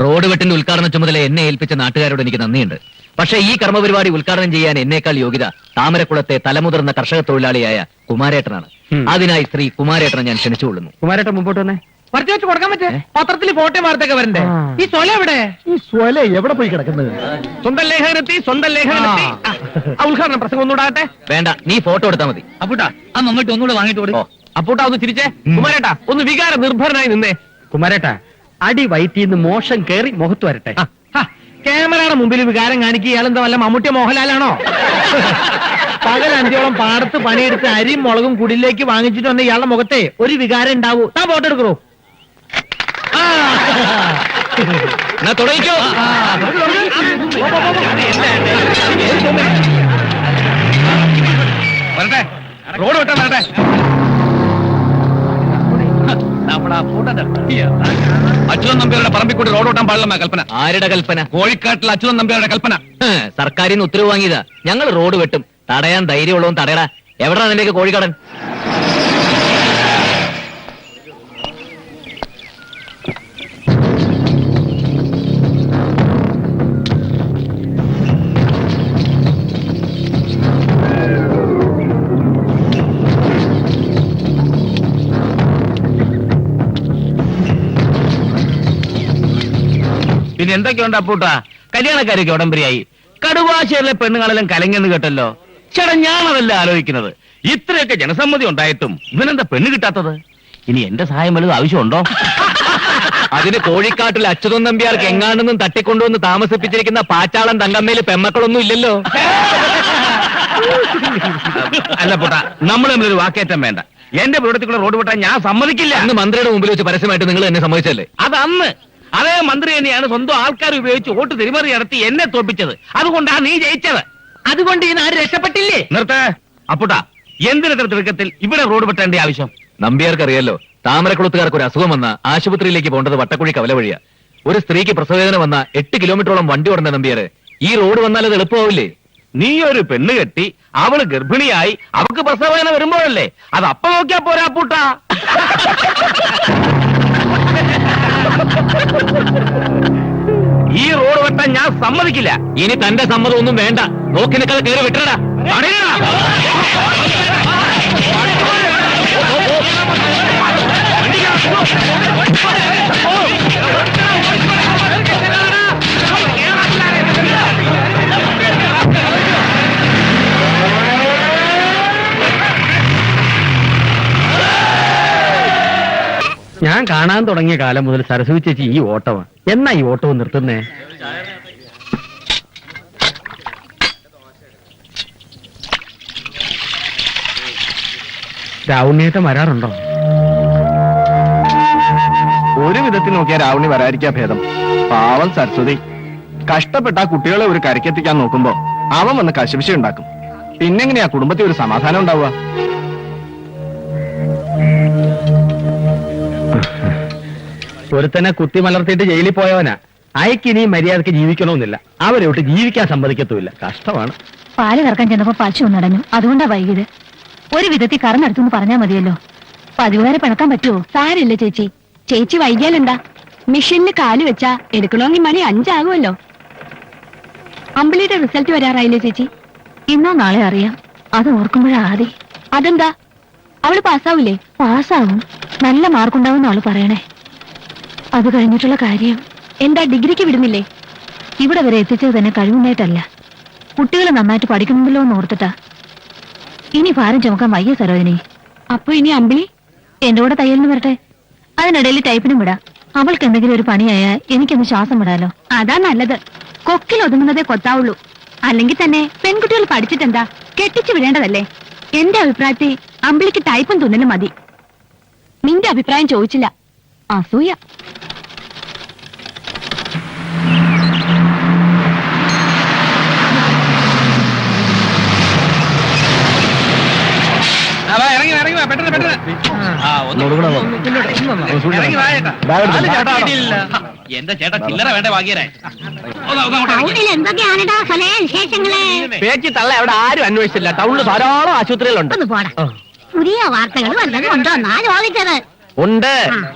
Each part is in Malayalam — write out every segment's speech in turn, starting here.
റോഡ് വെട്ടിന്റെ ഉദ്ഘാടന ചുമതല എന്നെ ഏൽപ്പിച്ച നാട്ടുകാരോട് എനിക്ക് നന്ദിയുണ്ട്. പക്ഷേ ഈ കർമ്മപരിപാടി ഉദ്ഘാടനം ചെയ്യാൻ എന്നേക്കാൾ യോഗ്യത താമരക്കുളത്തെ തലമുതിർന്ന കർഷക തൊഴിലാളിയായ കുമാരേട്ടനാണ്. അതിനായി ശ്രീ കുമാരേട്ടനെ ഞാൻ ക്ഷണിച്ചുകൊള്ളുന്നു. കുമാരേട്ടൻ മുമ്പോട്ട് വന്നേ. പറിച്ചു വെച്ച് കൊടുക്കാൻ പറ്റേ? പത്രത്തിൽ ഫോട്ടോ വാർത്തയൊക്കെ വരണ്ടേ? ഈ സ്വല എവിടെ? ഈ സ്വല എവിടെ പോയി കിടക്കുന്നത്? സ്വന്തം ലേഖനത്തി ഉദ്ഘാടന പ്രസംഗം ഒന്നുകൂടാകട്ടെ. വേണ്ട, നീ ഫോട്ടോ എടുത്താൽ മതി. അപ്പൂട്ടാ ആ മമ്മൂട്ടി ഒന്നുകൂടെ വാങ്ങിട്ട് കൊടുക്കും. അപ്പൂട്ടാ ഒന്ന് തിരിച്ചേ. കുമാരേട്ടാ ഒന്ന് വികാര നിർഭരനായി നിന്നേ. കുമാരേട്ടാ, അടി വയറ്റിന്ന് മോശം കേറി മുഖത്ത് വരട്ടെ. ക്യാമറയുടെ മുമ്പിൽ വികാരം കാണിക്കുക. ഇയാളെന്താ വല്ല മമ്മൂട്ടി മോഹൻലാലാണോ? പകൽ 5 ഓളം പാടത്ത് പണിയെടുത്ത് അരിയും മുളകും കുടിലേക്ക് വാങ്ങിച്ചിട്ട് വന്ന ഇയാളുടെ മുഖത്തെ ഒരു വികാരം ഉണ്ടാവൂ. താ ഫോട്ടോ എടുക്കൂ. വരട്ടെ, റോഡ് വെട്ടാൻ വരട്ടെ. അച്യുതൻ നമ്പ്യാരുടെ പറമ്പിക്കൂടി റോഡ് വെട്ടാൻ പാടില്ല കൽപ്പന. ആരുടെ കൽപ്പന? കോഴിക്കാട്ടിൽ അച്യുതൻ നമ്പ്യാരുടെ കൽപ്പന. സർക്കാരിൽ നിന്ന് ഉത്തരവ് വാങ്ങിയതാ. ഞങ്ങൾ റോഡ് വെട്ടും. തടയാൻ ധൈര്യമുള്ളവൻ തടയടാ. എവിടാ നിന്റെയൊക്കെ കോഴിക്കടൻ? പിന്നെ എന്തൊക്കെയുണ്ട് അപ്പൂട്ടാ? കല്യാണക്കാരൊക്കെ ഉടമ്പടിയായി. കടുവാശ്ശേരിലെ പെണ്ണുങ്ങളെല്ലാം കലങ്ങെന്ന് കേട്ടല്ലോ. ചേട്ടാ, ഞാനതല്ല ആലോചിക്കുന്നത്. ഇത്രയൊക്കെ ജനസമ്മതി ഉണ്ടായിട്ടും ഇവനെന്താ പെണ്ണ് കിട്ടാത്തത്? ഇനി എന്റെ സഹായം വല്ലതും ആവശ്യമുണ്ടോ? അതിന് കോഴിക്കാട്ടിൽ അച്യുതൻ നമ്പ്യാർക്ക് എങ്ങാണ്ടെന്നും തട്ടിക്കൊണ്ടുവന്ന് താമസിപ്പിച്ചിരിക്കുന്ന പാച്ചാളം തങ്കമ്മയില് പെമ്മക്കളൊന്നും ഇല്ലല്ലോ. അല്ല പൂട്ടാ, നമ്മൾ തമ്മിലൊരു വാക്കേറ്റം വേണ്ട. എന്റെ പ്രവൃത്തിക്കുള്ള റോഡ് വിട്ടാൻ ഞാൻ സമ്മതിക്കില്ല. അന്ന് മന്ത്രിയുടെ മുമ്പിൽ വെച്ച് പരസ്യമായിട്ട് നിങ്ങൾ എന്നെ സമ്മതിച്ചല്ലേ? അതന്ന് അതേ മന്ത്രി തന്നെയാണ് സ്വന്തം ആൾക്കാർ ഉപയോഗിച്ച് വോട്ട് തിരിമറി നടത്തി എന്നെ തോൽപ്പിച്ചത്. അതുകൊണ്ടാണ് നീ ജയിച്ചത്. അതുകൊണ്ട് ഈ നാട് രക്ഷപ്പെട്ടില്ലേ? നിർത്ത അപ്പുട്ടാ. എന്തിനത്ര തിടുക്കത്തിൽ ഇവിടെ റോഡ് വെട്ടേണ്ട ആവശ്യം? നമ്പ്യാർക്കറിയാലോ, താമരക്കുളത്തുകാർക്ക് ഒരു അസുഖം വന്ന ആശുപത്രിയിലേക്ക് പോകേണ്ടത് വട്ടക്കുഴി കവല വഴിയാ. ഒരു സ്ത്രീക്ക് പ്രസവവേദന വന്ന 8 കിലോമീറ്ററോളം വണ്ടി ഓടേണ്ട നമ്പ്യാര്. ഈ റോഡ് വന്നാൽ അത് എളുപ്പമാവില്ലേ? നീ ഒരു പെണ്ണ് കെട്ടി അവള് ഗർഭിണിയായി അവൾക്ക് പ്രസവവേദന വരുമ്പോഴല്ലേ അത് അപ്പ നോക്കിയാ പോരാ അപ്പൂട്ടാ. ഈ റോഡ് വെട്ടാൻ ഞാൻ സമ്മതിക്കില്ല. ഇനി തന്റെ സമ്മതം ഒന്നും വേണ്ട. നോക്കിനേക്കാൾ കയറി വിട്ടടാ. ഞാൻ കാണാൻ തുടങ്ങിയ കാലം മുതൽ സരസ്വതി ചേച്ചി ഈ ഓട്ടമാണ്. എന്നാ ഈ ഓട്ടവും നിർത്തുന്നേ? രാവുണ്ണിയേട്ടൻ വരാറുണ്ടോ? ഒരു വിധത്തിൽ നോക്കിയാൽ രാവണി വരാതിരിക്കാ ഭേദം. പാവം സരസ്വതി കഷ്ടപ്പെട്ട ആ കുട്ടികളെ ഒരു കരക്കെത്തിക്കാൻ നോക്കുമ്പോ അവൻ വന്ന് കശപിശ ഉണ്ടാക്കും. പിന്നെങ്ങനെയാ കുടുംബത്തിൽ ഒരു സമാധാനം ഉണ്ടാവുക? ഒരുത്തനെ കുത്തി മലർത്തിയിട്ട് ജയിലിൽ പോയവനാ. അയക്കിനി മര്യാദക്ക് ജീവിക്കണമെന്നില്ല. അവരോട്ട് ജീവിക്കാൻ സമ്മതിക്കത്തുമില്ല. കഷ്ടമാണ്. പാല് കറക്കാൻ ചെന്നപ്പോ പശു ഒന്നടഞ്ഞു. അതുകൊണ്ടാ വൈകിയത്. ഒരു വിധത്തിൽ കറന്നെടുത്തു പറഞ്ഞാൽ മതിയല്ലോ. പതിവുകാരെ പിണക്കാൻ പറ്റുമോ? സാരില്ല ചേച്ചി. ചേച്ചി വൈകിയാലെന്താ? മിഷനിൽ കാല് വെച്ചാ എടുക്കണമെങ്കിൽ മണി 5 ആകുമല്ലോ. അമ്പിളിയുടെ റിസൾട്ട് വരാറായില്ലേ ചേച്ചി? ഇന്നോ നാളെ അറിയാം. അത് ഓർക്കുമ്പോഴാതി. അതെന്താ? അവള് പാസ്സാവൂലേ? പാസ്സാവും. നല്ല മാർക്കുണ്ടാവും അവള് പറയണേ. അത് കഴിഞ്ഞിട്ടുള്ള കാര്യം എന്താ? ഡിഗ്രിക്ക് വിടുന്നില്ലേ? ഇവിടെ വരെ എത്തിച്ചത് തന്നെ കഴിവുണ്ടായിട്ടല്ല, കുട്ടികൾ നന്നായിട്ട് പഠിക്കണമല്ലോ എന്ന് ഓർത്തിട്ടാ. ഇനി ഭാരം ചുമക്കാൻ വയ്യ സരോജിനി. അപ്പൊ ഇനി അമ്പിളി എന്റെ കൂടെ തയ്യലിന് വരട്ടെ. അതിനിടയിൽ ടൈപ്പിനും വിടാം. അവൾക്ക് എന്തെങ്കിലും ഒരു പണിയായാൽ എനിക്കൊന്ന് ശ്വാസം വിടാലോ. അതാ നല്ലത്. കൊക്കിൽ ഒതുങ്ങുന്നതേ കൊത്താവുള്ളൂ. അല്ലെങ്കിൽ തന്നെ പെൺകുട്ടികൾ പഠിച്ചിട്ടെന്താ, കെട്ടിച്ചു വിടേണ്ടതല്ലേ? എന്റെ അഭിപ്രായത്തിൽ അമ്പിളിക്ക് ടൈപ്പും തുന്നലും മതി. നിന്റെ അഭിപ്രായം ചോദിച്ചില്ല. അസൂയ. എന്റെ ചേട്ടാ ചില്ലറ വേണ്ട ഭാഗ്യരായി. പേച്ചി തള്ള അവിടെ ആരും അന്വേഷിച്ചില്ല. ടൗണിൽ ധാരാളം ആശുപത്രികളുണ്ട്. പുതിയ വാർത്തകൾ വല്ലതും ഉണ്ടോ എന്നാ ചോദിച്ചത്. ഉണ്ട്.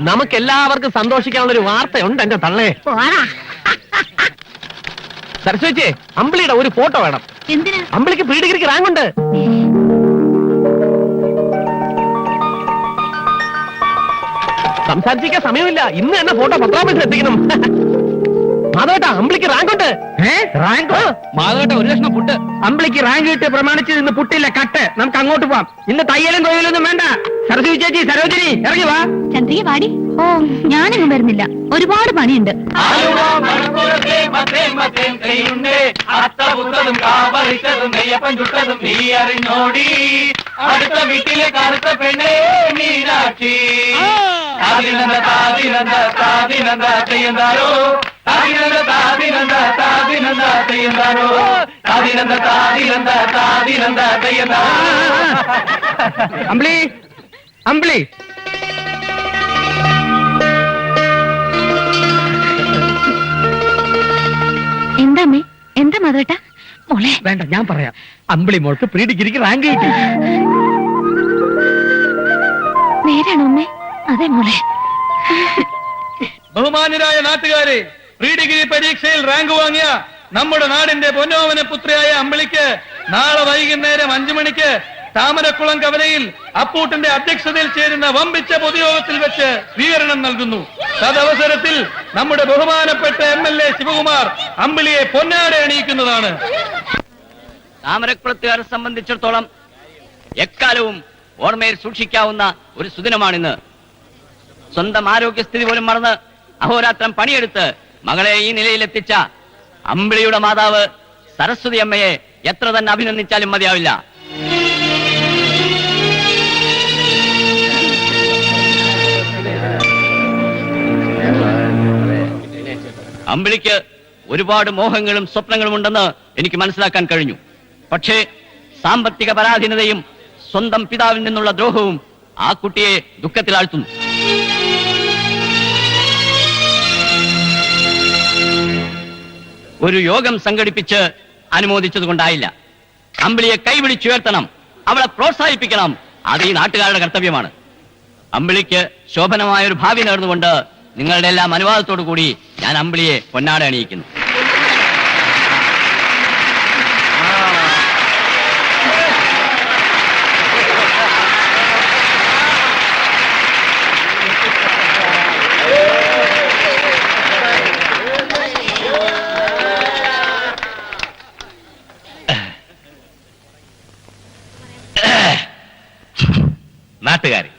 നമുക്ക് എല്ലാവർക്കും സന്തോഷിക്കാനുള്ള ഒരു വാർത്തയുണ്ട് എന്റെ തള്ളേ. സരസ്വതിച്ചേ, അമ്പിളിയുടെ ഒരു ഫോട്ടോ വേണം. എന്തിനാ? അമ്പിളിക്ക് പ്രീ ഡിഗ്രിക്ക് റാങ്ക് ഉണ്ട്. സംസാരിച്ചിരിക്കാൻ സമയമില്ല. ഇന്ന് തന്നെ ഫോട്ടോ പത്രാമത്തിൽ എത്തിക്കണം. മാധവേട്ടാ, അമ്പിളിക്ക് റാങ്ക് ഉണ്ട്. റാങ്ക്? മാധവേട്ട ഒരു ലക്ഷണം ഫുഡ്. അമ്പിളിക്ക് റാങ്ക് കിട്ടിയ പ്രമാണിച്ച് ഇന്ന് പുട്ടില്ല കട്ട്. നമുക്ക് അങ്ങോട്ട് പോവാം. ഇന്ന് തയ്യലും തൊഴിലൊന്നും വേണ്ട. സരസ്വതി ചേച്ചി, സരോജിനി ഇറങ്ങി വാ. ചന്ദ്രിക പാടി. ഓ, ഞാനെങ്ങും വരുന്നില്ല, ഒരുപാട് പണിയുണ്ട്. അടുത്ത വീട്ടിലെ കറുത്ത പെണ്ണേ മീനാക്ഷി ചെയ്യുന്നാരോ അമ്പിളി, അമ്പിളി, എന്താ അമ്മേ? എന്താ മാധവേട്ട? മോളെ വേണ്ട, ഞാൻ പറയാം. അമ്പിളി മോൾക്ക് പ്രീ ഡിഗ്രിക്ക് റാങ്ക് കിട്ടി. നേരാണോ അമ്മേ? അതെ മോളെ. ബഹുമാന്യരായ നാട്ടുകാരെ, പ്രീ ഡിഗ്രി പരീക്ഷയിൽ റാങ്ക് വാങ്ങിയ നമ്മുടെ നാടിന്റെ പൊന്നോമന പുത്രിയായ അമ്പിളിക്ക് നാളെ വൈകുന്നേരം 5 മണിക്ക് താമരക്കുളം കവലയിൽ അപ്പൂട്ടന്റെ അധ്യക്ഷതയിൽ ചേരുന്ന വമ്പിച്ച പൊതുയോഗത്തിൽ വെച്ച് സ്വീകരണം നൽകുന്നു. തദവസരത്തിൽ നമ്മുടെ ബഹുമാനപ്പെട്ട MLA ശിവകുമാർ അമ്പിളിയെ പൊന്നാട അണിയിക്കുന്നതാണ്. താമരക്കുളത്തുകാരെ സംബന്ധിച്ചിടത്തോളം എക്കാലവും ഓർമ്മയിൽ സൂക്ഷിക്കാവുന്ന ഒരു സുദിനമാണിന്ന്. സ്വന്തം ആരോഗ്യസ്ഥിതി പോലും മറന്ന് അഹോരാത്രം പണിയെടുത്ത് മകളെ ഈ നിലയിലെത്തിച്ച അമ്പിളിയുടെ മാതാവ് സരസ്വതി അമ്മയെ എത്ര തന്നെ അഭിനന്ദിച്ചാലും മതിയാവില്ല. അമ്പിളിക്ക് ഒരുപാട് മോഹങ്ങളും സ്വപ്നങ്ങളും ഉണ്ടെന്ന് എനിക്ക് മനസ്സിലാക്കാൻ കഴിഞ്ഞു. പക്ഷേ സാമ്പത്തിക പരാധീനതയും സ്വന്തം പിതാവിൽ നിന്നുള്ള ദ്രോഹവും ആ കുട്ടിയെ ദുഃഖത്തിലാഴ്ത്തുന്നു. ഒരു യോഗം സംഘടിപ്പിച്ച് അനുമോദിച്ചതുകൊണ്ടായില്ല. അമ്പിളിയെ കൈപിടിച്ചുയർത്തണം, അവളെ പ്രോത്സാഹിപ്പിക്കണം. അത് ഈ നാട്ടുകാരുടെ കർത്തവ്യമാണ്. അമ്പിളിക്ക് ശോഭനമായ ഒരു ഭാവി നേർന്നുകൊണ്ട് നിങ്ങളുടെ എല്ലാം അനുവാദത്തോടു കൂടി ഞാൻ അമ്പിളിയെ പൊന്നാട അണിയിക്കുന്നു. നാട്ടുകാരെ,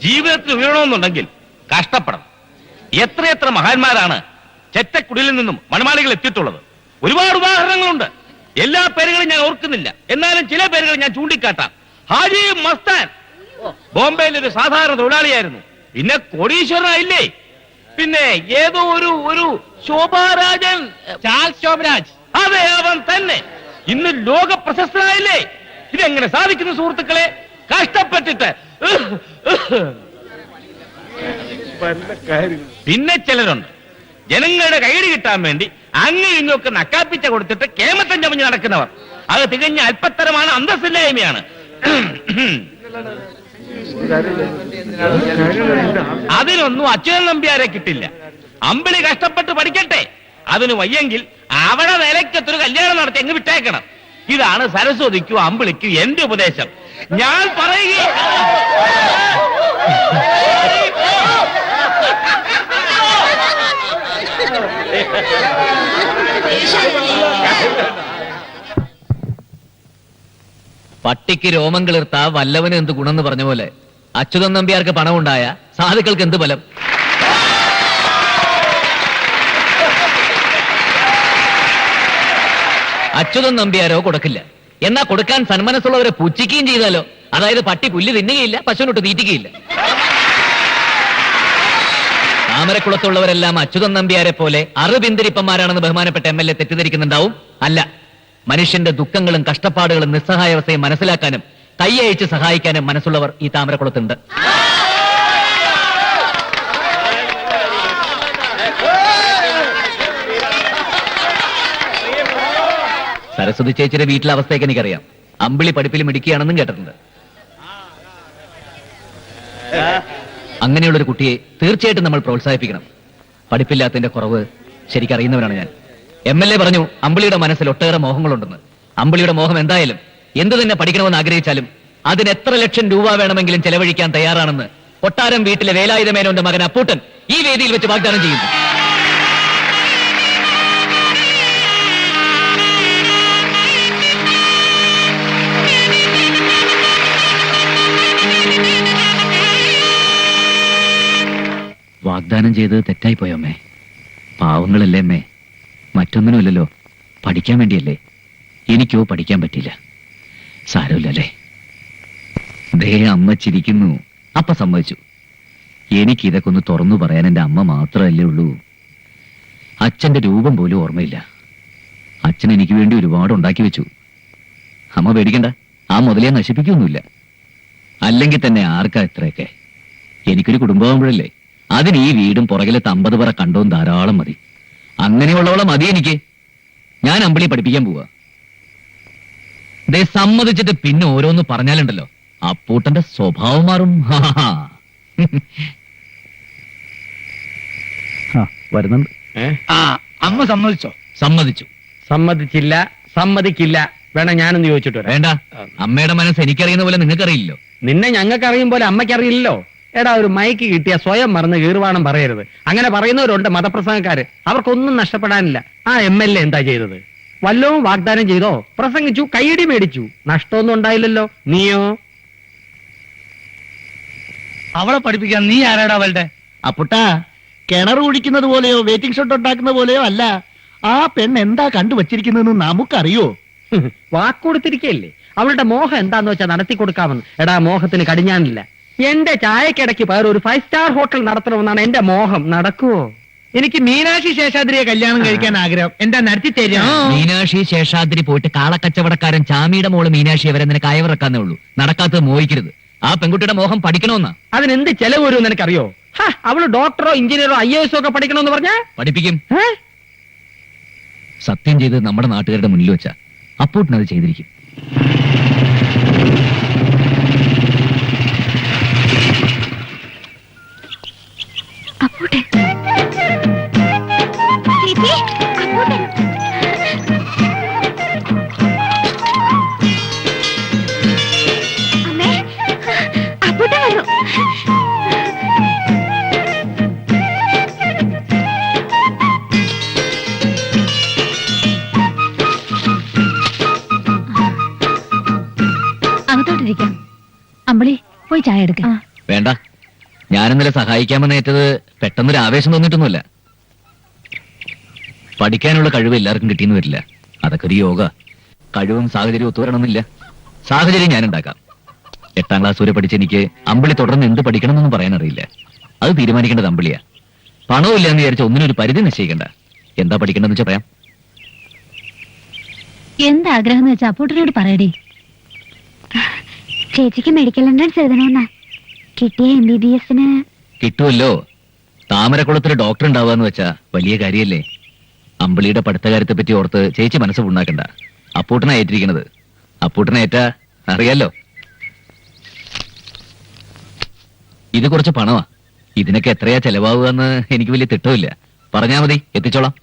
ജീവിതത്തിൽ ഉയരണമെന്നുണ്ടെങ്കിൽ കഷ്ടപ്പെടണം. എത്രയെത്ര മഹാന്മാരാണ് ചെറ്റക്കുടിലിൽ നിന്നും മണമാളികൾ എത്തിയിട്ടുള്ളത്. ഒരുപാട് ഉദാഹരണങ്ങളുണ്ട്. എല്ലാ പേരുകളും ഞാൻ ഓർക്കുന്നില്ല, എന്നാലും ചില പേരുകൾ ഞാൻ ചൂണ്ടിക്കാട്ടാം. ഹാജി മസ്താൻ ബോംബെയിൽ ഒരു സാധാരണ തൊഴിലാളിയായിരുന്നു, പിന്നെ കോടീശ്വരനായില്ലേ. പിന്നെ ഏതോ ഒരു ശോഭാരാജൻ, ചാൾസ് ശോഭരാജ്, അതെ അവൻ തന്നെ ഇന്ന് ലോക പ്രശസ്തനായില്ലേ. ഇതെങ്ങനെ സാധിക്കുന്നു സുഹൃത്തുക്കളെ? കഷ്ടപ്പെട്ടിട്ട്. പിന്നെ ചിലരുണ്ട് ജനങ്ങളുടെ കൈയടി കിട്ടാൻ വേണ്ടി അങ്ങ് ഇങ്ങൊക്കെ നക്കാപ്പിച്ച കൊടുത്തിട്ട് കേമത്തം ചമഞ്ഞ് നടക്കുന്നവർ. അത് തികഞ്ഞ അല്പത്തരമാണ്, അന്തസ്സില്ലായ്മയാണ്. അതിനൊന്നും അച്യുതൻ നമ്പ്യാരെ കിട്ടില്ല. അമ്പിളി കഷ്ടപ്പെട്ട് പഠിക്കട്ടെ. അതിന് വയ്യെങ്കിൽ അവിടെ നിലയ്ക്കത്തൊരു കല്യാണം നടത്തി അങ്ങ് വിട്ടേക്കണം. ഇതാണ് സരസ്വതിക്കും അമ്പിളിക്കും എന്റെ ഉപദേശം. ഞാൻ പറയുക പട്ടിക്ക് രോമം കിളിർത്ത വല്ലവന് എന്ത് ഗുണമെന്ന് പറഞ്ഞ പോലെ അച്യുതൻ നമ്പ്യാർക്ക് പണമുണ്ടായ സാധുക്കൾക്ക് എന്ത് ബലം. അച്യുതൻ നമ്പ്യാരോ കൊടുക്കില്ല, എന്നാ കൊടുക്കാൻ സന്മനസ്സുള്ളവരെ പുച്ഛിക്കുകയും ചെയ്താലോ. അതായത് പട്ടി പുല്ല് തിന്നുകയില്ല, പശുവിനൊട്ട് തീറ്റിക്കുകയില്ല. താമരക്കുളത്തുള്ളവരെല്ലാം അച്യുതൻ നമ്പ്യാരെ പോലെ അറുപിന്തിരിപ്പന്മാരാണെന്ന് ബഹുമാനപ്പെട്ട MLA തെറ്റിദ്ധരിക്കുന്നുണ്ടാവും. അല്ല, മനുഷ്യന്റെ ദുഃഖങ്ങളും കഷ്ടപ്പാടുകളും നിസ്സഹായാവസ്ഥയും മനസ്സിലാക്കാനും കൈയയച്ച് സഹായിക്കാനും മനസ്സുള്ളവർ ഈ താമരക്കുളത്തുണ്ട്. സരസ്വതി ചേച്ചിയുടെ വീട്ടിലെ അവസ്ഥയൊക്കെ എനിക്കറിയാം. അമ്പിളി പഠിപ്പിൽ മിടിക്കുകയാണെന്നും കേട്ടിട്ടുണ്ട്. അങ്ങനെയുള്ള ഒരു കുട്ടിയെ തീർച്ചയായിട്ടും നമ്മൾ പ്രോത്സാഹിപ്പിക്കണം. പഠിപ്പില്ലാത്തതിന്റെ കുറവ് ശരിക്കറിയുന്നവരാണ് ഞാൻ. MLA പറഞ്ഞു അമ്പിളിയുടെ മനസ്സിൽ ഒട്ടേറെ മോഹങ്ങളുണ്ടെന്ന്. അമ്പിളിയുടെ മോഹം എന്തായാലും എന്തു തന്നെ പഠിക്കണമെന്ന് ആഗ്രഹിച്ചാലും അതിന് എത്ര ലക്ഷം രൂപ വേണമെങ്കിലും ചെലവഴിക്കാൻ തയ്യാറാണെന്ന് കൊട്ടാരം വീട്ടിലെ വേലായുധ മേനോന്റെ മകൻ അപ്പൂട്ടൻ ഈ വേദിയിൽ വെച്ച് വാഗ്ദാനം ചെയ്യുന്നു. വാഗ്ദാനം ചെയ്തത് തെറ്റായിപ്പോയോ അമ്മേ? പാവങ്ങളല്ലേ അമ്മേ, മറ്റൊന്നിനുമല്ലല്ലോ, പഠിക്കാൻ വേണ്ടിയല്ലേ. എനിക്കോ പഠിക്കാൻ പറ്റില്ല. സാരമില്ലല്ലേ. ദേ അമ്മ ചിരിക്കുന്നു. അപ്പ സമ്മതിച്ചു. എനിക്ക് ഇതൊക്കെ ഒന്ന് തുറന്നു പറയാൻ എന്റെ അമ്മ മാത്രമല്ലേ ഉള്ളൂ. അച്ഛന്റെ രൂപം പോലും ഓർമ്മയില്ല. അച്ഛൻ എനിക്ക് വേണ്ടി ഒരുപാട് ഉണ്ടാക്കി വെച്ചു. അമ്മ പേടിക്കണ്ട, ആ മുതലേ നശിപ്പിക്കൊന്നുമില്ല. അല്ലെങ്കിൽ തന്നെ ആർക്കാ ഇത്രയൊക്കെ? എനിക്കൊരു കുടുംബമാകുമ്പോഴല്ലേ, അതിന് ഈ വീടും പുറകിലത്തെ 50 പറ കണ്ടോം ധാരാളം മതി. അങ്ങനെയുള്ളവളെ മതി എനിക്ക്. ഞാൻ അമ്പിളി പഠിപ്പിക്കാൻ പോവാ. ദേ സമ്മതിച്ചിട്ട് പിന്നെ ഓരോന്ന് പറഞ്ഞാലുണ്ടല്ലോ, അപ്പൂട്ടന്റെ സ്വഭാവം മാറും. വരുന്നുണ്ട്. അമ്മ സമ്മതിച്ചോ? സമ്മതിച്ചു. സമ്മതിച്ചില്ല, സമ്മതിക്കില്ല. വേണം ഞാനൊന്ന് ചോദിച്ചിട്ട് വരാം. വേണ്ട, അമ്മയുടെ മനസ്സ് എനിക്കറിയുന്ന പോലെ നിങ്ങൾക്കറിയില്ലോ. നിന്നെ ഞങ്ങൾക്ക് അറിയും പോലെ അമ്മയ്ക്കറിയില്ലല്ലോ. എടാ, ഒരു മൈക്ക് കിട്ടിയ സ്വയം മറന്ന് കീറുവാണം പറയരുത്. അങ്ങനെ പറയുന്നവരുണ്ട് മതപ്രസംഗക്കാര്. അവർക്കൊന്നും നഷ്ടപ്പെടാനില്ല. ആ MLA എന്താ ചെയ്തത്? വല്ലവും വാഗ്ദാനം ചെയ്തോ? പ്രസംഗിച്ചു, കൈയടി മേടിച്ചു. നഷ്ടമൊന്നും ഉണ്ടായില്ലല്ലോ. നീയോ? അവളെ പഠിപ്പിക്കാൻ നീ ആരാടാ അവളുടെ? അപ്പുട്ടാ, കിണർ കുടിക്കുന്നത് പോലെയോ വെയിറ്റിംഗ് ഷോട്ട് ഉണ്ടാക്കുന്ന പോലെയോ അല്ല. ആ പെണ്ണ് എന്താ കണ്ടുവച്ചിരിക്കുന്നതെന്ന് നമുക്കറിയോ? വാക്കുകൊടുത്തിരിക്കല്ലേ. അവളുടെ മോഹം എന്താന്ന് വെച്ചാൽ നടത്തി കൊടുക്കാമെന്ന്. എടാ, മോഹത്തിന് കടിഞ്ഞാനില്ല. എന്റെ ചായക്കിടയ്ക്ക് പകരം ഒരു 5 സ്റ്റാർ ഹോട്ടൽ നടത്തണമെന്നാണ് എന്റെ മോഹം. നടക്കുവോ? എനിക്ക് മീനാക്ഷി ശേഷാദ്രിയെ കല്യാണം കഴിക്കാൻ ആഗ്രഹം. എന്താ നടത്തി തരാ? മീനാക്ഷി ശേഷാദ്രി പോയിട്ട് കാളക്കച്ചവടക്കാരൻ ചാമിയുടെ മോള് മീനാക്ഷി അവരെ നിനക്ക് അയവിറക്കാന്നേ ഉള്ളൂ. നടക്കാത്തത് മോഹിക്കരുത്. ആ പെൺകുട്ടിയുടെ മോഹം പഠിക്കണമെന്നാ. അതിനെന്ത് ചെലവ് വരും നിനക്കറിയോ? അവള് ഡോക്ടറോ എഞ്ചിനീയറോ IAS ഒക്കെ പഠിക്കണമെന്ന് പറഞ്ഞാ പഠിപ്പിക്കും. സത്യം ചെയ്ത് നമ്മുടെ നാട്ടുകാരുടെ മുന്നിൽ വെച്ചാ അപ്പൂട്ടിനത് ചെയ്തിരിക്കും. അപ്പൂട്ടൻ ചേച്ചി, അപ്പൂട്ടൻ. അമ്മേ, അപ്പൂട്ടൻ വന്നു. അകത്തോട്ടിരിക്കാം. അമ്പിളി, പോയി ചായ എടുക്ക. വേണ്ട, ഞാനിന്നലെ സഹായിക്കാമെന്ന് ഏറ്റത് പെട്ടെന്നൊരു ആവേശം തോന്നിയിട്ടൊന്നുമില്ല. പഠിക്കാനുള്ള കഴിവ് എല്ലാവർക്കും കിട്ടിയെന്ന് വരില്ല. അതൊക്കെ ഒരു യോഗ. കഴിവും സാഹചര്യവും ഒത്തുവരണമെന്നില്ല. സാഹചര്യം ഞാൻ ഉണ്ടാക്കാം. 8ാം ക്ലാസ് വരെ പഠിച്ച എനിക്ക് അമ്പിളി തുടർന്ന് എന്ത് പഠിക്കണമെന്നൊന്നും പറയാനറിയില്ല. അത് തീരുമാനിക്കേണ്ടത് അമ്പിളിയാ. പണവും ഇല്ലാന്ന് വിചാരിച്ച ഒന്നിനൊരു പരിധി നിശ്ചയിക്കണ്ട. എന്താ പഠിക്കേണ്ടതെന്ന് വെച്ചാൽ പറയാം. എന്താഗ്രഹം എന്ന് വെച്ചാ അപ്പൂട്ടനോട് പറയടി. ചേച്ചിക്ക് മെഡിക്കൽ എൻട്രൻസ് എഴുതണമെന്നാ. കിട്ടിയ MBBS-ന് കിട്ടുമല്ലോ. താമരക്കുളത്തൊരു ഡോക്ടർ ഉണ്ടാവുക വെച്ചാ വലിയ കാര്യല്ലേ. അമ്പിളിയുടെ പഠിത്തകാര്യത്തെ പറ്റി ഓർത്ത് ചേച്ചി മനസ്സ് പുണ്ണാക്കണ്ട. അപ്പൂട്ടനാ ഏറ്റിരിക്കണത്. അപ്പൂട്ടനെ ഏറ്റാ അറിയാലോ. ഇത് കുറച്ച് പണമാ. ഇതിനൊക്കെ എത്രയാ ചെലവാവുക എന്ന് എനിക്ക് വലിയ തിട്ടമില്ല. പറഞ്ഞാ മതി, എത്തിച്ചോളാം.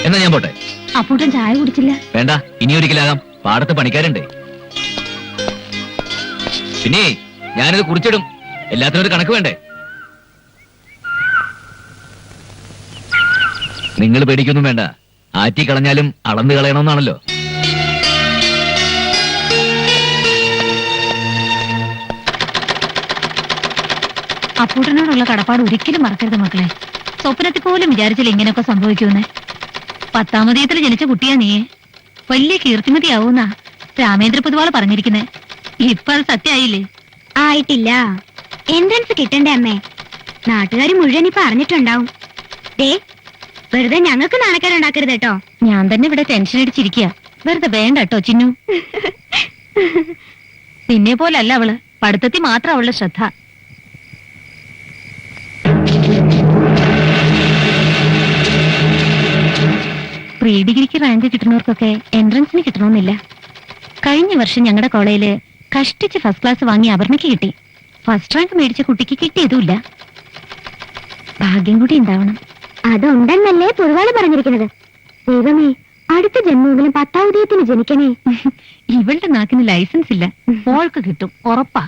എന്നാ ഞാൻ പോട്ടെ. അപ്പൂട്ടൻ ചായ കുടിച്ചില്ല. വേണ്ട, ഇനി ഒരിക്കലാകാം. പാടത്ത് പണിക്കാരുണ്ടേ. പിന്നെ ഞാനിത് കുറിച്ചിടും. എല്ലാത്തിനും ഒരു കണക്ക് വേണ്ടേ? നിങ്ങൾ പേടിക്കൊന്നും വേണ്ട. ആറ്റി കളഞ്ഞാലും അളന്ന് കളയണമെന്നാണല്ലോ. അപ്പൂട്ടനോടുള്ള കടപ്പാട് ഒരിക്കലും മറക്കരുത് മക്കളെ. സ്വപ്നത്തിൽ പോലും വിചാരിച്ചില്ല ഇങ്ങനെയൊക്കെ സംഭവിക്കുമെന്ന്. 10ാം തീയതിയിൽ ജനിച്ച കുട്ടിയാ നീ. വലിയ കീർത്തിമതിയാവൂന്നാ രാമേന്ദ്ര പൊതുവാള് പറഞ്ഞിരിക്കുന്നത്. ഇപ്പൊ അത് സത്യമായില്ലേ? ആയിട്ടില്ല. എൻട്രൻസ് കിട്ടണ്ടേ അമ്മേ? നാട്ടുകാർ മുഴുവൻ ഇപ്പൊ അറിഞ്ഞിട്ടുണ്ടാവും. ദേ, വെറുതെ ഞങ്ങൾക്ക് നാണക്കാരുണ്ടാക്കരുത് കേട്ടോ. ഞാൻ തന്നെ ഇവിടെ ടെൻഷൻ അടിച്ചിരിക്കുക. വെറുതെ വേണ്ട കേട്ടോ ചിന്നു. നിന്നെ പോലല്ല അവള്. പഠിത്തത്തിൽ മാത്രം അവളുടെ ശ്രദ്ധ. പ്രീ ഡിഗ്രിക്ക് റാങ്ക് കിട്ടുന്നവർക്കൊക്കെ എൻട്രൻസിന് കിട്ടണമെന്നില്ല. കഴിഞ്ഞ വർഷം ഞങ്ങളുടെ കോളേജില് കഷ്ടിച്ച് ഫസ്റ്റ് ക്ലാസ് വാങ്ങി അപർണയ്ക്ക് കിട്ടി. ഫസ്റ്റ് റാങ്ക് മേടിച്ച കുട്ടിക്ക് കിട്ടിയതുമില്ല. ഭാഗ്യം കൂടി ഉണ്ടാവണം. അതുണ്ടെന്നല്ലേ പുതുവാള് പറഞ്ഞിരിക്കുന്നത്. ദൈവമേ, അടുത്ത ജന്മമെങ്കിലും 10ാം ഉദയത്തിന് ജനിക്കണേ. ഇവളുടെ നാക്കിന് ലൈസൻസ് ഇല്ല, മോൾക്ക് കിട്ടും ഉറപ്പാ.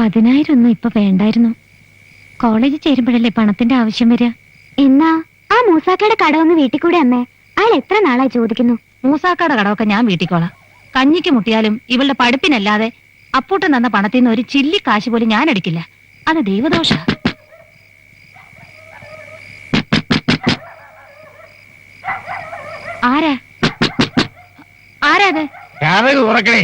10,000 ഒന്നും ഇപ്പൊ വേണ്ടായിരുന്നു. കോളേജിൽ ചേരുമ്പോഴല്ലേ പണത്തിന്റെ ആവശ്യം വരിക. എന്നാ ആ മൂസാക്കയുടെ കടമൊന്ന് വീട്ടിൽ കൂടെ അമ്മേ. അയാൾ എത്ര നാളായി ചോദിക്കുന്നു. മൂസാക്കാടെ കടമൊക്കെ ഞാൻ വീട്ടിക്കോളാം. കഞ്ഞിക്ക് മുട്ടിയാലും ഇവളുടെ പഠിപ്പിനല്ലാതെ അപ്പൂട്ടൻ തന്ന പണത്തിൽ നിന്ന് ഒരു ചില്ലി കാശ് പോലും ഞാൻ അടിക്കില്ല. അത് ദൈവദോഷ. ആരാ ആരാത്? തുറക്കണേ.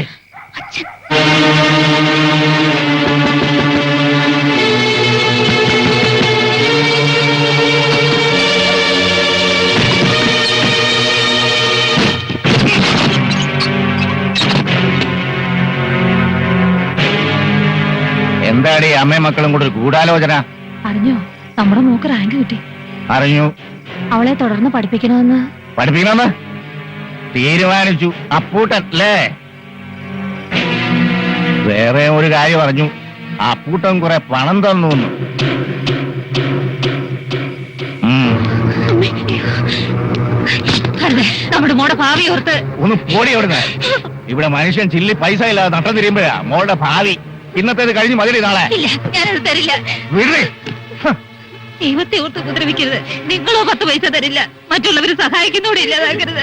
എന്താടി അമ്മയും മക്കളും കൂടെ ഒരു ഗൂഢാലോചന? അറിഞ്ഞോ, നമ്മുടെ മോക്ക് റാങ്ക് കിട്ടി. അറിഞ്ഞു. അവളെ തുടർന്ന് പഠിപ്പിക്കണമെന്ന് പഠിപ്പിക്കണമെന്ന് തീരുമാനിച്ചു അപ്പൂട്ടൻ അല്ലേ? വേറെ ഒരു കാര്യം പറഞ്ഞു, അപ്പൂട്ടൻ കുറെ പണം തന്നു. നമ്മുടെ മോടെ ഭാവി ഓർത്ത് ഒന്ന് പോടി അവിടുന്ന്. ഇവിടെ മനുഷ്യൻ ചില്ലി പൈസ ഇല്ലാതെ നട്ടം തിരിയുമ്പോഴാ മോളുടെ ഭാവി. ഇന്നത്തേത് കഴിഞ്ഞ് മതിരി നാളെ. ഇല്ല, ഞാനത് തരില്ല. വിടേ. ദൈവത്തെ ഓർത്ത് ഉപദ്രവിക്കരുത്. നിങ്ങളോ 10 പൈസ തരില്ല. മറ്റുള്ളവരെ സഹായിക്കുന്നൂടെ ഇല്ലാതാക്കരുത്.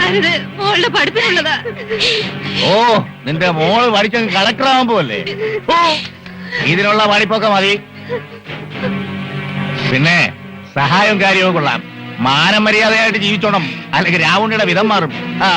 അരുത്, മോളുടെ പഠിപ്പിനുള്ളതാ. ഓ, നിന്റെ മോള് പഠിച്ചങ്ങ് കളക്ടർ ആവുമ്പോ അല്ലേ? ഇതിനുള്ള പഠിപ്പൊക്കെ മതി. പിന്നെ സഹായവും കാര്യവും കൊള്ളാം. മാനമര്യാദയായിട്ട് ജീവിച്ചോണം, അല്ലെങ്കിൽ രാവുണ്ണിയുടെ വിധം മാറും. ആ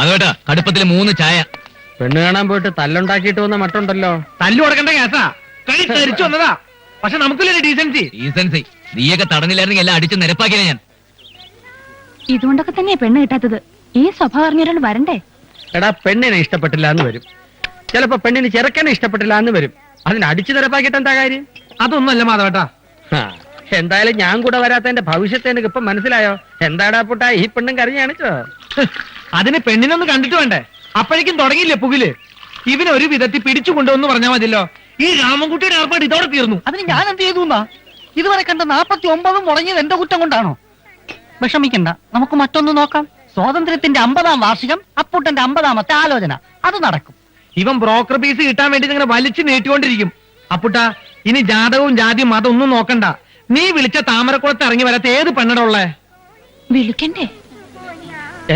അതോട്ടാ കടുപ്പത്തിൽ 3 ചായ. പെണ്ണ് കാണാൻ പോയിട്ട് തല്ലുണ്ടാക്കിയിട്ട് വന്ന മട്ടുണ്ടല്ലോ. തല്ലു കൊടുക്കേണ്ട കേസാ. കൈ ധരിച്ചു വന്നതാ. പക്ഷെ നമുക്കില്ലൊരു ഡീസൻസി. ഡീസൻസി നീയൊക്കെ തടഞ്ഞില്ലായിരുന്നെങ്കിൽ എല്ലാം അടിച്ച് നിരപ്പാക്കിയ ഞാൻ. ഇതുകൊണ്ടൊക്കെ തന്നെയാ പെണ്ണ് കിട്ടാത്തത്. ഈ സ്വഭാവം അറിഞ്ഞൊരാൾ വരണ്ടേ? എടാ, പെണ്ണിനെ ഇഷ്ടപ്പെട്ടില്ല എന്ന് വരും, ചിലപ്പോ പെണ്ണിന് ചെറുക്കനെ ഇഷ്ടപ്പെട്ടില്ല എന്ന് വരും. അതിന് അടിച്ചു നിരപ്പാക്കിയിട്ട് എന്താ കാര്യം? അതൊന്നല്ല മാധവേട്ടാ. എന്തായാലും ഞാൻ കൂടെ വരാത്തതിന്റെ ഭവിഷ്യത്തെ എനിക്ക് ഇപ്പൊ മനസ്സിലായോ? എന്താടാ പുട്ടാ ഈ പെണ്ണും കരഞ്ഞു കാണിച്ചോ? അതിന് പെണ്ണിനൊന്ന് കണ്ടിട്ട് വേണ്ടേ? അപ്പോഴേക്കും തുടങ്ങിയില്ലേ പുകില്. ഇവന് ഒരു വിധത്തിൽ പിടിച്ചു കൊണ്ടുവന്ന് പറഞ്ഞാൽ മതിയല്ലോ. ഈ രാമൻകുട്ടിയുടെ ഏർപ്പാട് ഇതോടെ തീർന്നു. അതിന് ഞാൻ എന്ത് ചെയ്തു? ഇതുവരെ കണ്ട 49 മുടങ്ങിയത് എന്റെ കുറ്റം കൊണ്ടാണോ? വിഷമിക്കണ്ട, നമുക്ക് മറ്റൊന്ന് നോക്കാം. സ്വാതന്ത്ര്യത്തിന്റെ 50ാം വാർഷികം, അപ്പൂട്ടന്റെ 50ാമത്തെ ആലോചന, അത് നടക്കും. ഇവൻ ബ്രോക്കർ പീസ് കിട്ടാൻ വേണ്ടി ഇങ്ങനെ വലിച്ചു നീട്ടിക്കൊണ്ടിരിക്കും. അപ്പുട്ടാ, ഇനി ജാതകവും ജാതിയും മതം ഒന്നും നോക്കണ്ട. നീ വിളിച്ച താമരക്കുളത്ത് ഇറങ്ങി വരാത്ത ഏത് പെണ്ണടമുള്ളേ? വിളിക്കണ്ടേ?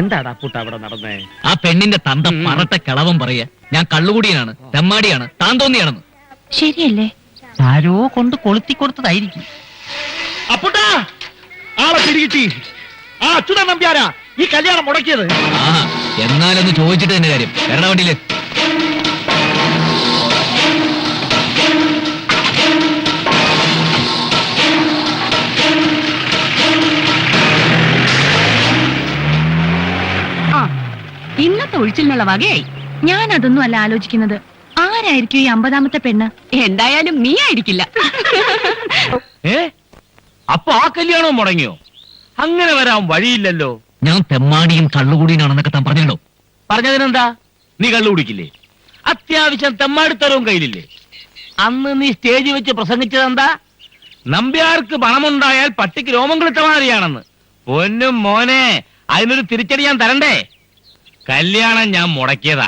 എന്താടാ പുട്ട അവിടെ നടന്നേ? ആ പെണ്ണിന്റെ തന്ത പറട്ട കിളവൻ പറയാ ഞാൻ കള്ളുകൂടിയനാണ്, തെമ്മാടിയാണ്, താൻ തോന്നിയാണെന്ന്. ശരിയല്ലേ? ആരോ കൊണ്ട് കൊളുത്തി കൊടുത്തതായിരിക്കും. അപ്പുട്ടാ, ആളെ പിടികിട്ടി. ആ അച്യുതൻ നമ്പ്യാരാ ഈ കല്യാണം മുടക്കിയത്. ആ എന്നാലൊന്ന് ചോദിച്ചിട്ട് തന്നെ കാര്യം. വരണ വണ്ടിയില്. ഇന്നത്തെ ഒഴിച്ചിലിനുള്ള വകയായി. ഞാൻ അതൊന്നും അല്ല ആലോചിക്കുന്നത്. ആരായിരിക്കും ഈ 50ാമത്തെ പെണ്ണ്? എന്തായാലും നീ ആയിരിക്കില്ല. അപ്പൊ ആ കല്യാണവും മുടങ്ങിയോ? അങ്ങനെ വരാൻ വഴിയില്ലല്ലോ. ഞാൻ തെമ്മാടിയും കള്ളുകൂടിയനാണെന്നൊക്കെ താൻ പറഞ്ഞല്ലോ. പറഞ്ഞതിനെന്താ? നീ കള്ളു കുടിക്കില്ലേ? അത്യാവശ്യം തെമ്മാടിത്തരവും കയ്യിലില്ലേ? അന്ന് നീ സ്റ്റേജ് വെച്ച് പ്രസംഗിച്ചതെന്താ? നമ്പ്യാർക്ക് പണമുണ്ടായാൽ പട്ടിക്ക് രോമം കിളുത്ത മാതിരിയാണെന്ന്. പൊന്നും മോനെ, അതിനൊരു തിരിച്ചടി ഞാൻ തരണ്ടേ? കല്യാണം ഞാൻ മുടക്കിയതാ.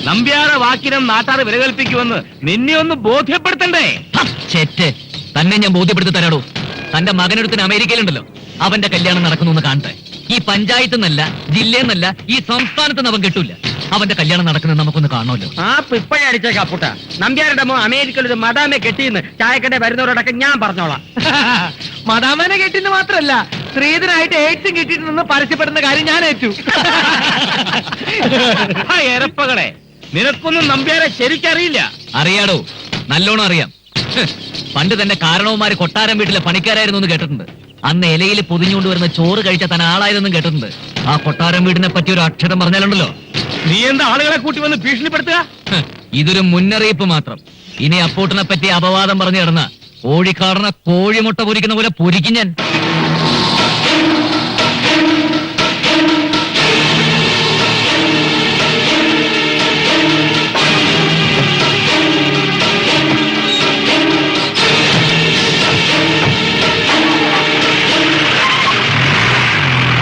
നമ്പ്യാരെ വാക്കിനും നാട്ടാറ് വില കൽപ്പിക്കുമെന്ന് നിന്നെ ഒന്ന് ബോധ്യപ്പെടുത്തണ്ടേ? ചേറ്റ് തന്നെ ഞാൻ ബോധ്യപ്പെടുത്തി തരാടോ. തന്റെ മകനടുത്തിന് അമേരിക്കയിലുണ്ടല്ലോ, അവന്റെ കല്യാണം നടക്കുന്നു കാണട്ടെ. ഈ പഞ്ചായത്ത് നിന്നല്ല, ജില്ലയിൽ നിന്നല്ല, ഈ സംസ്ഥാനത്ത് നിന്ന് അവൻ കിട്ടൂല. അവന്റെ കല്യാണം നടക്കുന്നത് നമുക്കൊന്ന് കാണണമല്ലോ. ആ പിപ്പഴ അടിച്ചേക്കാ പുട്ട. നമ്പ്യാരുടെ മോ അമേരിക്കയിൽ ഒരു മദാമെ കെട്ടിയെന്ന് ചായക്കട വരുന്നവരോടൊക്കെ ഞാൻ പറഞ്ഞോളാം. മദാമനെ കേട്ടിന്ന് മാത്രല്ല, ശ്രീധനായിട്ട് എയ്ഡ്സും കിട്ടിയിട്ടുണ്ടെന്ന് പരസ്യപ്പെടുന്ന കാര്യം ഞാൻ ഏറ്റു. എരപ്പകളെ, നിനക്കൊന്നും നമ്പ്യാരെ ശരിക്കറിയില്ല. അറിയാടോ, നല്ലോണം അറിയാം. പണ്ട് തന്നെ കാരണവന്മാര് കൊട്ടാരം വീട്ടിലെ പണിക്കാരായിരുന്നു എന്ന് കേട്ടിട്ടുണ്ട്. അന്ന് ഇലയിൽ പൊതിഞ്ഞുകൊണ്ട് വരുന്ന ചോറ് കഴിച്ച തന്നെ ആളായതെന്നും കേട്ടിട്ടുണ്ട്. ആ കൊട്ടാരം വീടിനെ പറ്റി ഒരു അക്ഷരം പറഞ്ഞാലുണ്ടല്ലോ, നീ എന്താ ആളുകളെ കൂട്ടി വന്ന് ഭീഷണിപ്പെടുത്തുക? ഇതൊരു മുന്നറിയിപ്പ് മാത്രം. ഇനി അപ്പൂട്ടനെ പറ്റി അപവാദം പറഞ്ഞു കിടന്ന കോഴിക്കാടന കോഴിമുട്ട പൊരിക്കുന്ന പോലെ പൊരിക്കും ഞാൻ.